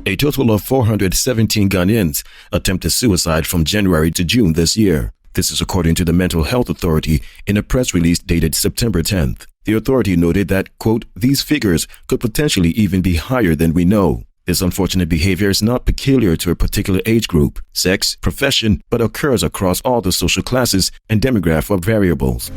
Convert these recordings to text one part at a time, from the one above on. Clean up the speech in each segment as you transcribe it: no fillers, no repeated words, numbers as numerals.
A total of 417 Ghanaians attempted suicide from January to June this year. This is according to the Mental Health Authority in a press release dated September 10th. The authority noted that, quote, these figures could potentially even be higher than we know. This unfortunate behavior is not peculiar to a particular age group, sex, profession, but occurs across all the social classes and demographic variables.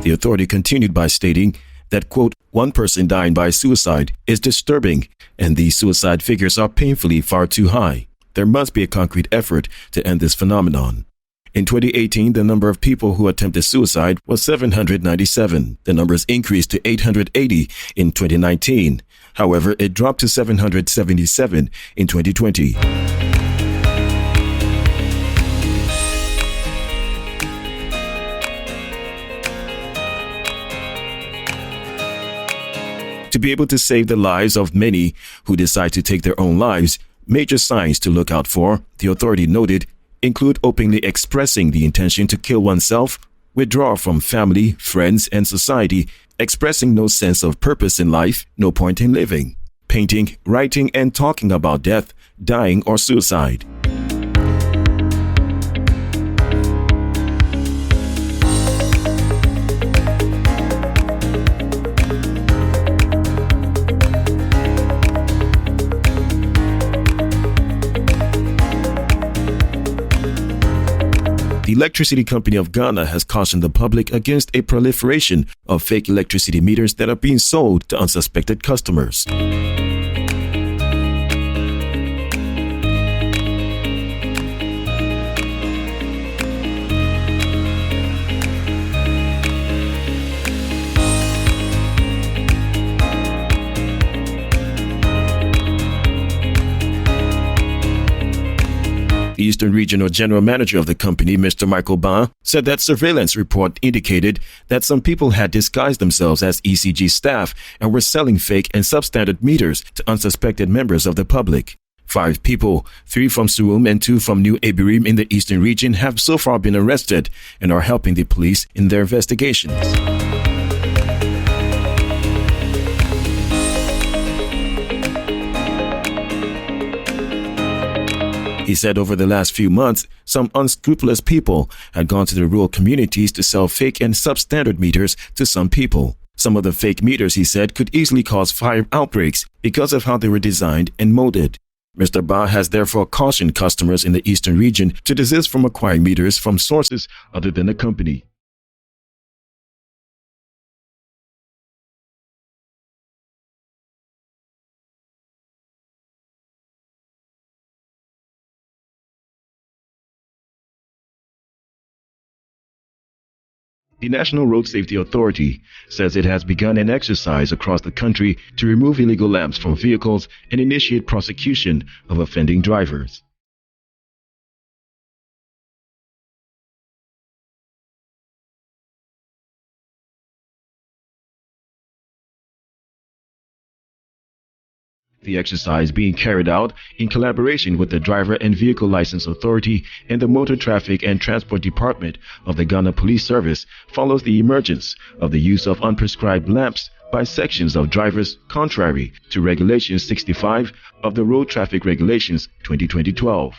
The authority continued by stating that, quote, one person dying by suicide is disturbing, and these suicide figures are painfully far too high. There must be a concrete effort to end this phenomenon. In 2018, the number of people who attempted suicide was 797. The numbers increased to 880 in 2019. However, it dropped to 777 in 2020. To be able to save the lives of many who decide to take their own lives, major signs to look out for, the authority noted, include openly expressing the intention to kill oneself, withdraw from family, friends, and society, expressing no sense of purpose in life, no point in living, painting, writing, and talking about death, dying, or suicide. The Electricity Company of Ghana has cautioned the public against a proliferation of fake electricity meters that are being sold to unsuspected customers. The Eastern Regional General Manager of the company, Mr. Michael Ba, said that surveillance report indicated that some people had disguised themselves as ECG staff and were selling fake and substandard meters to unsuspected members of the public. 5 people, 3 from Surum and 2 from New Ibirim in the Eastern Region, have so far been arrested and are helping the police in their investigations. He said over the last few months, some unscrupulous people had gone to the rural communities to sell fake and substandard meters to some people. Some of the fake meters, he said, could easily cause fire outbreaks because of how they were designed and molded. Mr. Ba has therefore cautioned customers in the Eastern region to desist from acquiring meters from sources other than the company. The National Road Safety Authority says it has begun an exercise across the country to remove illegal lamps from vehicles and initiate prosecution of offending drivers. The exercise being carried out in collaboration with the Driver and Vehicle License Authority and the Motor Traffic and Transport Department of the Ghana Police Service follows the emergence of the use of unprescribed lamps by sections of drivers contrary to Regulation 65 of the Road Traffic Regulations 2012.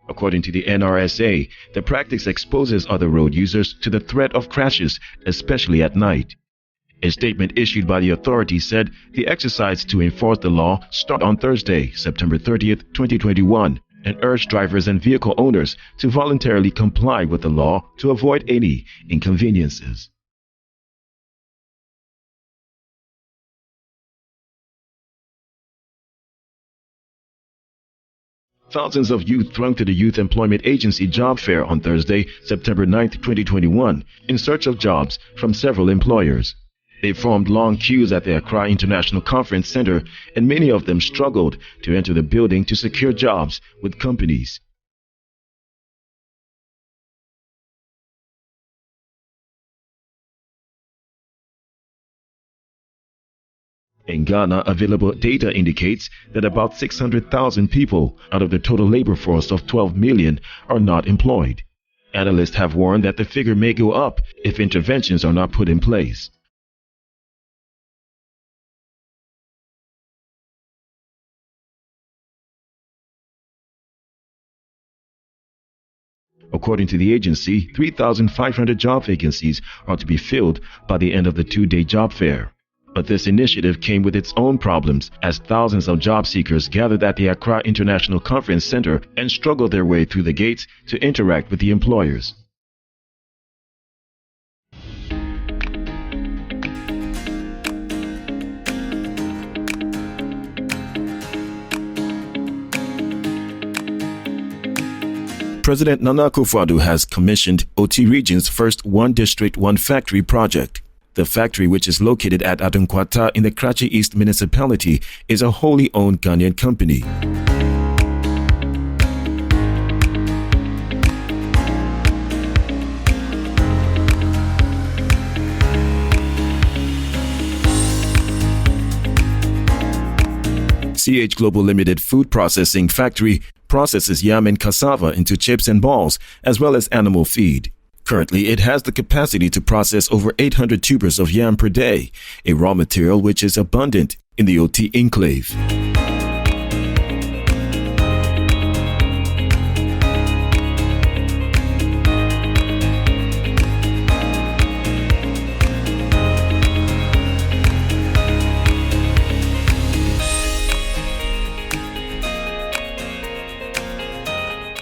According to the NRSA, the practice exposes other road users to the threat of crashes, especially at night. A statement issued by the authority said the exercise to enforce the law started on Thursday, September 30th, 2021, and urged drivers and vehicle owners to voluntarily comply with the law to avoid any inconveniences. Thousands of youth thronged to the Youth Employment Agency job fair on Thursday, September 9, 2021, in search of jobs from several employers. They formed long queues at the Accra International Conference Center, and many of them struggled to enter the building to secure jobs with companies. In Ghana, available data indicates that about 600,000 people out of the total labor force of 12 million are not employed. Analysts have warned that the figure may go up if interventions are not put in place. According to the agency, 3,500 job vacancies are to be filled by the end of the two-day job fair. But this initiative came with its own problems, as thousands of job seekers gathered at the Accra International Conference Center and struggled their way through the gates to interact with the employers. President Nana Akufo-Addo has commissioned Oti Region's first One District, One Factory project. The factory, which is located at Adunkwata in the Kratchi East municipality, is a wholly owned Ghanaian company. CH Global Limited Food Processing Factory processes yam and cassava into chips and balls, as well as animal feed. Currently, it has the capacity to process over 800 tubers of yam per day, a raw material which is abundant in the Oti enclave.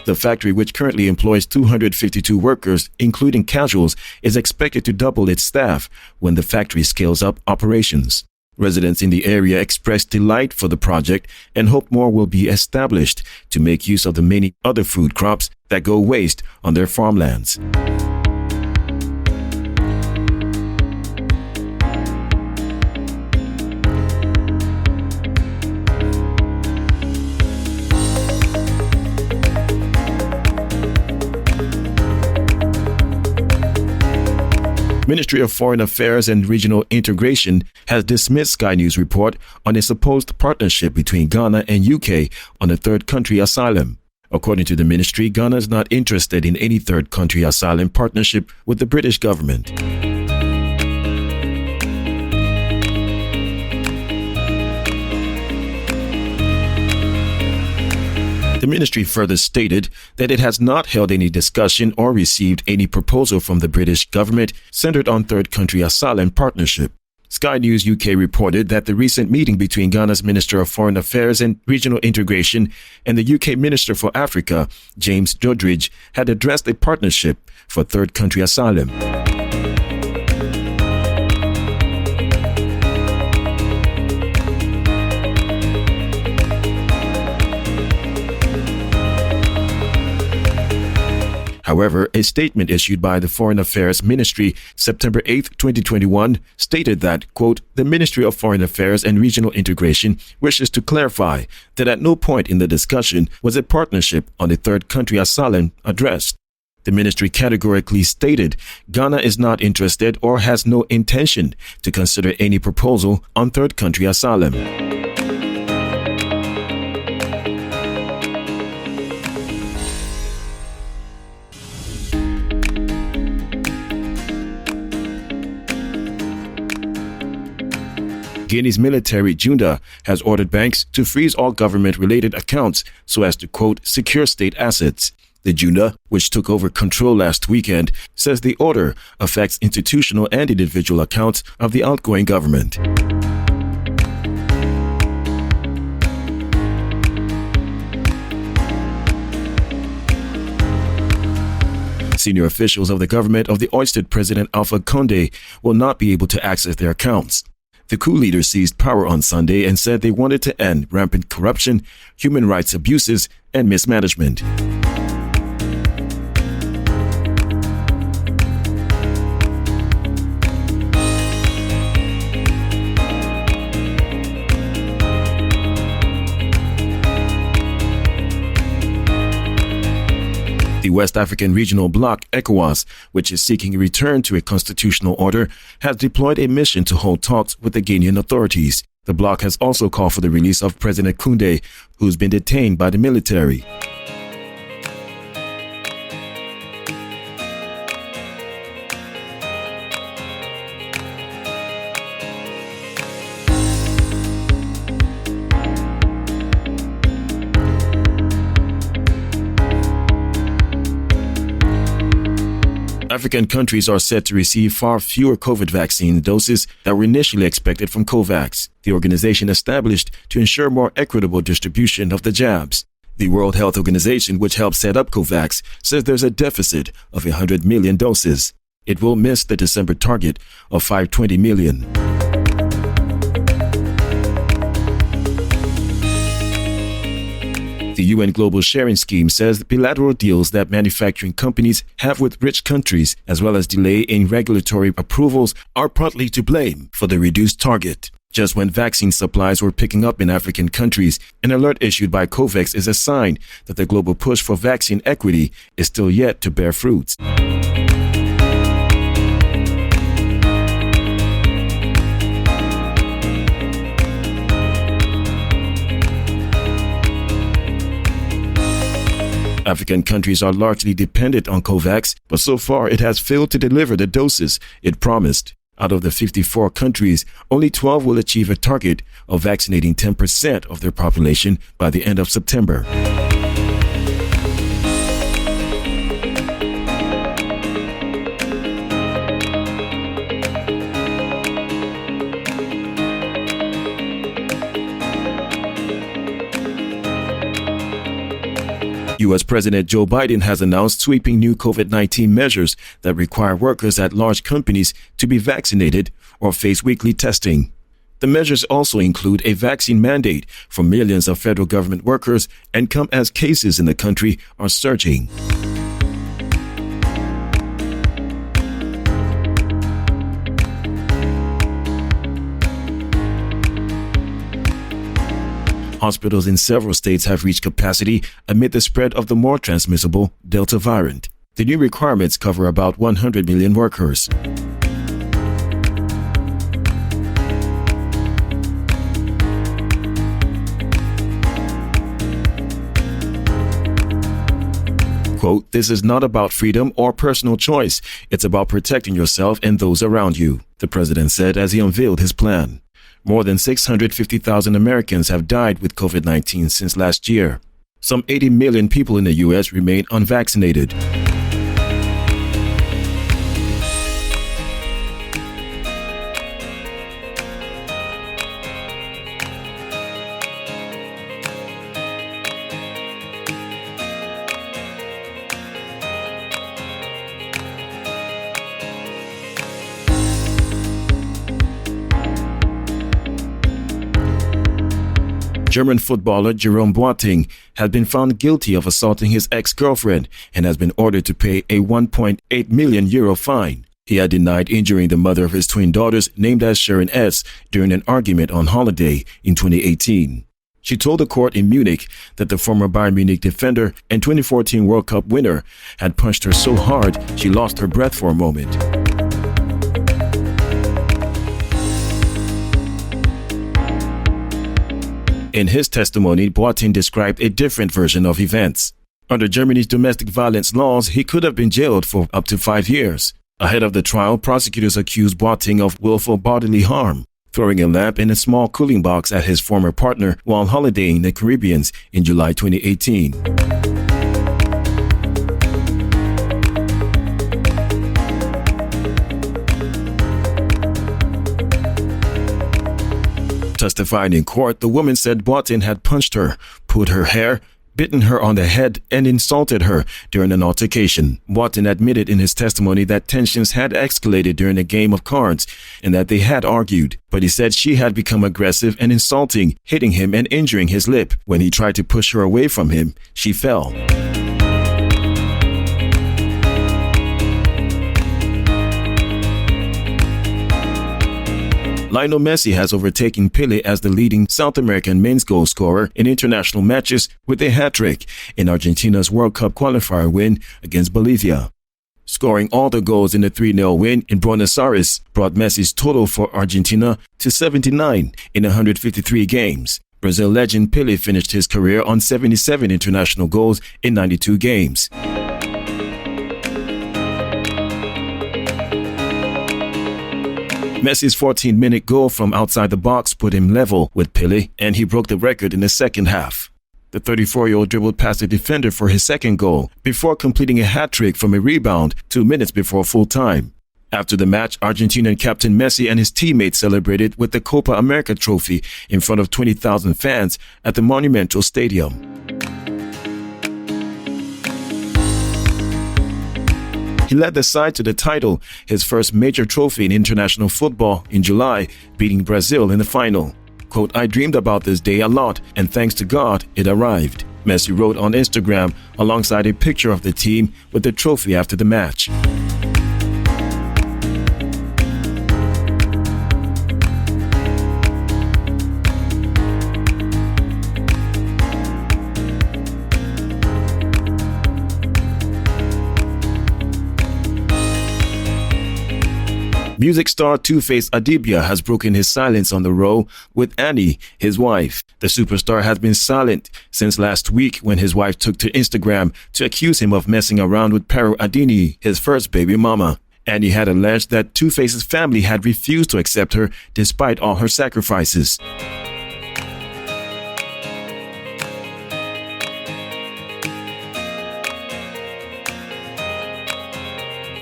The factory, which currently employs 252 workers, including casuals, is expected to double its staff when the factory scales up operations. Residents in the area expressed delight for the project and hope more will be established to make use of the many other food crops that go waste on their farmlands. Ministry of Foreign Affairs and Regional Integration has dismissed Sky News' report on a supposed partnership between Ghana and UK on a third country asylum. According to the ministry, Ghana is not interested in any third country asylum partnership with the British government. The ministry further stated that it has not held any discussion or received any proposal from the British government centered on third country asylum partnership. Sky News UK reported that the recent meeting between Ghana's Minister of Foreign Affairs and Regional Integration and the UK Minister for Africa, James Doddridge, had addressed a partnership for third country asylum. However, a statement issued by the Foreign Affairs Ministry September 8, 2021 stated that, quote, the Ministry of Foreign Affairs and Regional Integration wishes to clarify that at no point in the discussion was a partnership on a third country asylum addressed. The ministry categorically stated Ghana is not interested or has no intention to consider any proposal on third country asylum. Guinea's military junta has ordered banks to freeze all government-related accounts so as to, quote, secure state assets. The junta, which took over control last weekend, says the order affects institutional and individual accounts of the outgoing government. Senior officials of the government of the ousted President Alpha Condé will not be able to access their accounts. The coup leader seized power on Sunday and said they wanted to end rampant corruption, human rights abuses, and mismanagement. The West African Regional Bloc, ECOWAS, which is seeking a return to a constitutional order, has deployed a mission to hold talks with the Guinean authorities. The bloc has also called for the release of President Koundé, who's been detained by the military. African countries are set to receive far fewer COVID vaccine doses that were initially expected from COVAX, the organization established to ensure more equitable distribution of the jabs. The World Health Organization, which helped set up COVAX, says there's a deficit of 100 million doses. It will miss the December target of 520 million. The UN Global Sharing Scheme says bilateral deals that manufacturing companies have with rich countries, as well as delay in regulatory approvals, are partly to blame for the reduced target. Just when vaccine supplies were picking up in African countries, an alert issued by COVAX is a sign that the global push for vaccine equity is still yet to bear fruits. African countries are largely dependent on COVAX, but so far it has failed to deliver the doses it promised. Out of the 54 countries, only 12 will achieve a target of vaccinating 10% of their population by the end of September. U.S. President Joe Biden has announced sweeping new COVID-19 measures that require workers at large companies to be vaccinated or face weekly testing. The measures also include a vaccine mandate for millions of federal government workers and come as cases in the country are surging. Hospitals in several states have reached capacity amid the spread of the more transmissible Delta variant. The new requirements cover about 100 million workers. Quote, "This is not about freedom or personal choice. It's about protecting yourself and those around you," the president said as he unveiled his plan. More than 650,000 Americans have died with COVID-19 since last year. Some 80 million people in the U.S. remain unvaccinated. German footballer Jerome Boateng has been found guilty of assaulting his ex-girlfriend and has been ordered to pay a 1.8 million euro fine. He had denied injuring the mother of his twin daughters, named as Sharon S., during an argument on holiday in 2018. She told the court in Munich that the former Bayern Munich defender and 2014 World Cup winner had punched her so hard she lost her breath for a moment. In his testimony, Boateng described a different version of events. Under Germany's domestic violence laws, he could have been jailed for up to 5 years. Ahead of the trial, prosecutors accused Boateng of willful bodily harm, throwing a lamp in a small cooling box at his former partner while holidaying in the Caribbean in July 2018. Testifying in court, the woman said Boateng had punched her, pulled her hair, bitten her on the head, and insulted her during an altercation. Boateng admitted in his testimony that tensions had escalated during a game of cards and that they had argued, but he said she had become aggressive and insulting, hitting him and injuring his lip. When he tried to push her away from him, she fell. Lionel Messi has overtaken Pelé as the leading South American men's goal scorer in international matches with a hat-trick in Argentina's World Cup qualifier win against Bolivia. Scoring all the goals in the 3-0 win in Buenos Aires brought Messi's total for Argentina to 79 in 153 games. Brazil legend Pelé finished his career on 77 international goals in 92 games. Messi's 14-minute goal from outside the box put him level with Pelé, and he broke the record in the second half. The 34-year-old dribbled past the defender for his second goal before completing a hat-trick from a rebound 2 minutes before full time. After the match, Argentinian captain Messi and his teammates celebrated with the Copa America trophy in front of 20,000 fans at the Monumental Stadium. He led the side to the title, his first major trophy in international football, in July, beating Brazil in the final. Quote, "I dreamed about this day a lot, and thanks to God, it arrived," Messi wrote on Instagram alongside a picture of the team with the trophy after the match. Music star TwoFace Adibia has broken his silence on the row with Annie, his wife. The superstar has been silent since last week when his wife took to Instagram to accuse him of messing around with Pero Adini, his first baby mama. Annie had alleged that TwoFace's family had refused to accept her despite all her sacrifices.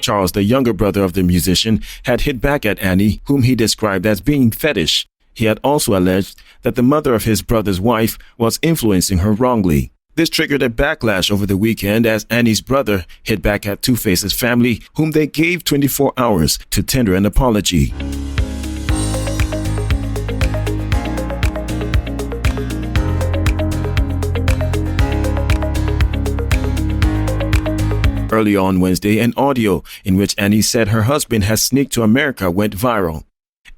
Charles, the younger brother of the musician, had hit back at Annie, whom he described as being fetish. He had also alleged that the mother of his brother's wife was influencing her wrongly. This triggered a backlash over the weekend as Annie's brother hit back at TwoFace's family, whom they gave 24 hours to tender an apology. Early on Wednesday, an audio in which Annie said her husband has sneaked to America went viral.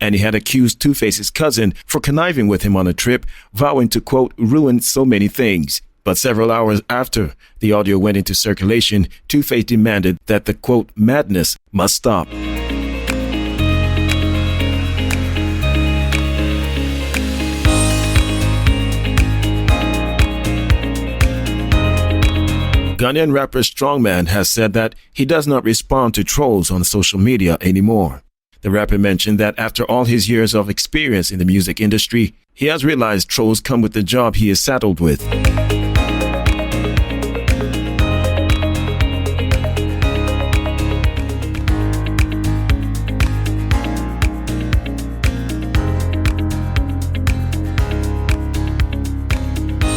Annie had accused TwoFace's cousin for conniving with him on a trip, vowing to, quote, ruin so many things. But several hours after the audio went into circulation, TwoFace demanded that the, quote, madness must stop. Ghanaian rapper Strongman has said that he does not respond to trolls on social media anymore. The rapper mentioned that after all his years of experience in the music industry, he has realized trolls come with the job he is saddled with.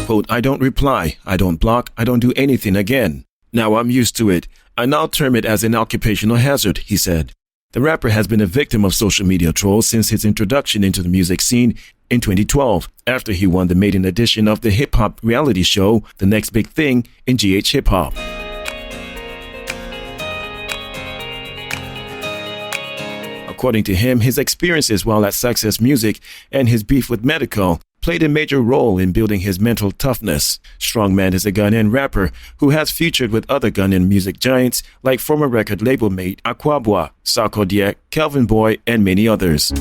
Quote, "I don't reply, I don't block, I don't do anything again. Now I'm used to it. I now term it as an occupational hazard," he said. The rapper has been a victim of social media trolls since his introduction into the music scene in 2012, after he won the maiden edition of the hip-hop reality show, The Next Big Thing, in GH Hip Hop. According to him, his experiences while at Success Music and his beef with Medical played a major role in building his mental toughness. Strongman is a Ghanaian rapper who has featured with other Ghanaian music giants like former record label mate Aquabwa, Sarkodie, Kelvin Boy, and many others.